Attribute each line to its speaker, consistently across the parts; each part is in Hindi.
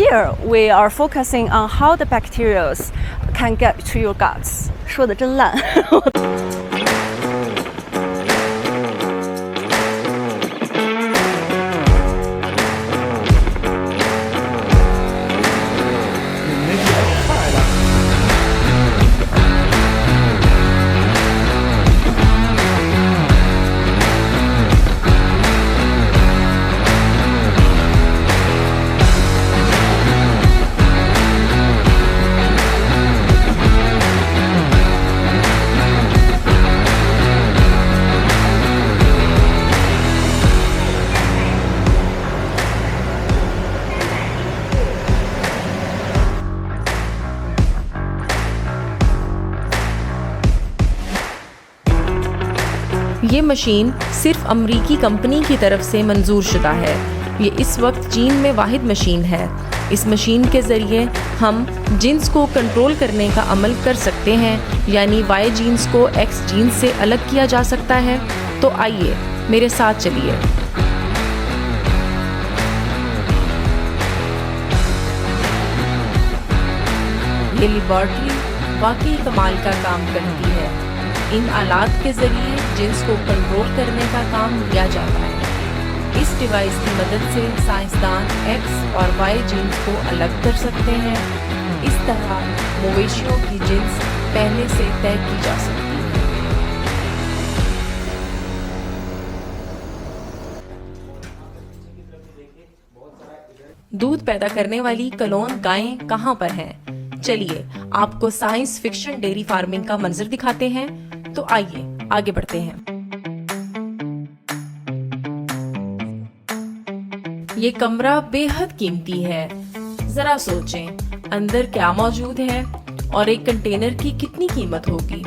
Speaker 1: here we are focusing on how the bacteria can get to your guts. 说的真烂。
Speaker 2: ये मशीन सिर्फ अमरीकी कंपनी की तरफ से मंजूर शुदा है। ये इस वक्त चीन में वाहिद मशीन है। इस मशीन के ज़रिए हम जीन्स को कंट्रोल करने का अमल कर सकते हैं, यानी वाई जीन्स को एक्स जीन्स से अलग किया जा सकता है। तो आइए मेरे साथ चलिए। ये लेबॉर्ट्री वाकई कमाल का काम करती है। इन आलात के ज़रिए जीन्स को कंट्रोल करने का काम लिया जाता है। इस डिवाइस की मदद से साइंसदान एक्स और वाई जीन्स को अलग कर सकते हैं। इस तरह मवेशियों की जीन्स पहले से तय की जा सकती है। दूध पैदा करने वाली कलोन गायें कहाँ पर हैं? चलिए आपको साइंस फिक्शन डेयरी फार्मिंग का मंजर दिखाते हैं। तो आइए आगे बढ़ते हैं। ये कमरा बेहद कीमती है। जरा सोचें अंदर क्या मौजूद है और एक कंटेनर की कितनी कीमत होगी।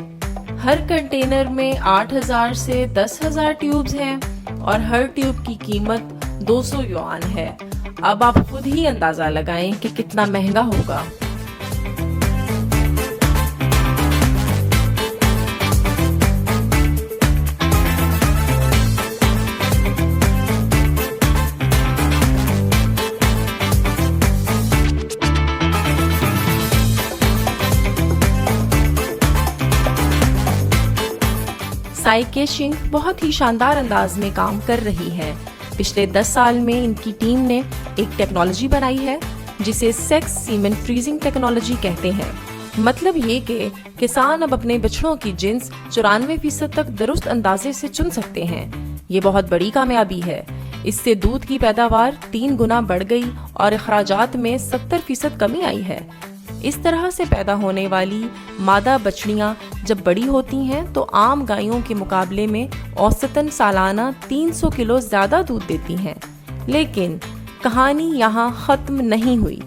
Speaker 2: हर कंटेनर में 8,000 से 10,000 ट्यूब्स हैं और हर ट्यूब की कीमत 200 युआन है। अब आप खुद ही अंदाजा लगाएं कि कितना महंगा होगा। साई केशिंग बहुत ही शानदार अंदाज में काम कर रही है। पिछले 10 साल में इनकी टीम ने एक टेक्नोलॉजी बनाई है जिसे सेक्स सीमेन फ्रीजिंग टेक्नोलॉजी कहते हैं। मतलब ये कि किसान अब अपने बछड़ों की जिन्स 94% तक दुरुस्त अंदाजे से चुन सकते हैं। ये बहुत बड़ी कामयाबी है। इससे दूध की पैदावार 3 गुना बढ़ गई और अखराजात में 70% कमी आई है। इस तरह से पैदा होने वाली मादा बछड़ियां जब बड़ी होती हैं तो आम गायों के मुकाबले में औसतन सालाना 300 किलो ज्यादा दूध देती हैं। लेकिन कहानी यहाँ खत्म नहीं हुई।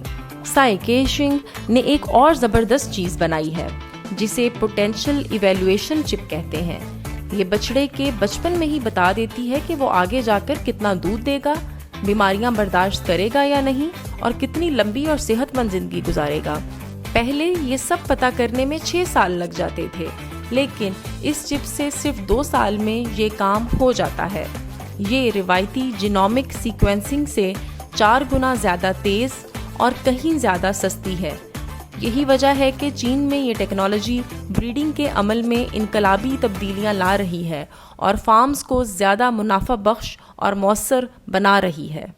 Speaker 2: साई केशिंग ने एक और जबरदस्त चीज बनाई है जिसे पोटेंशियल इवैल्यूएशन चिप कहते हैं। ये बछड़े के बचपन में ही बता देती है कि वो आगे जाकर कितना दूध देगा, बीमारियां बर्दाश्त करेगा या नहीं और कितनी लंबी और सेहतमंद जिंदगी गुजारेगा। पहले ये सब पता करने में 6 साल लग जाते थे, लेकिन इस चिप से सिर्फ 2 साल में ये काम हो जाता है। ये रिवायती जीनोमिक सीक्वेंसिंग से 4 गुना ज़्यादा तेज़ और कहीं ज़्यादा सस्ती है। यही वजह है कि चीन में ये टेक्नोलॉजी ब्रीडिंग के अमल में इनकलाबी तब्दीलियां ला रही है और फार्म्स को ज़्यादा मुनाफा बख्श और मौसर बना रही है।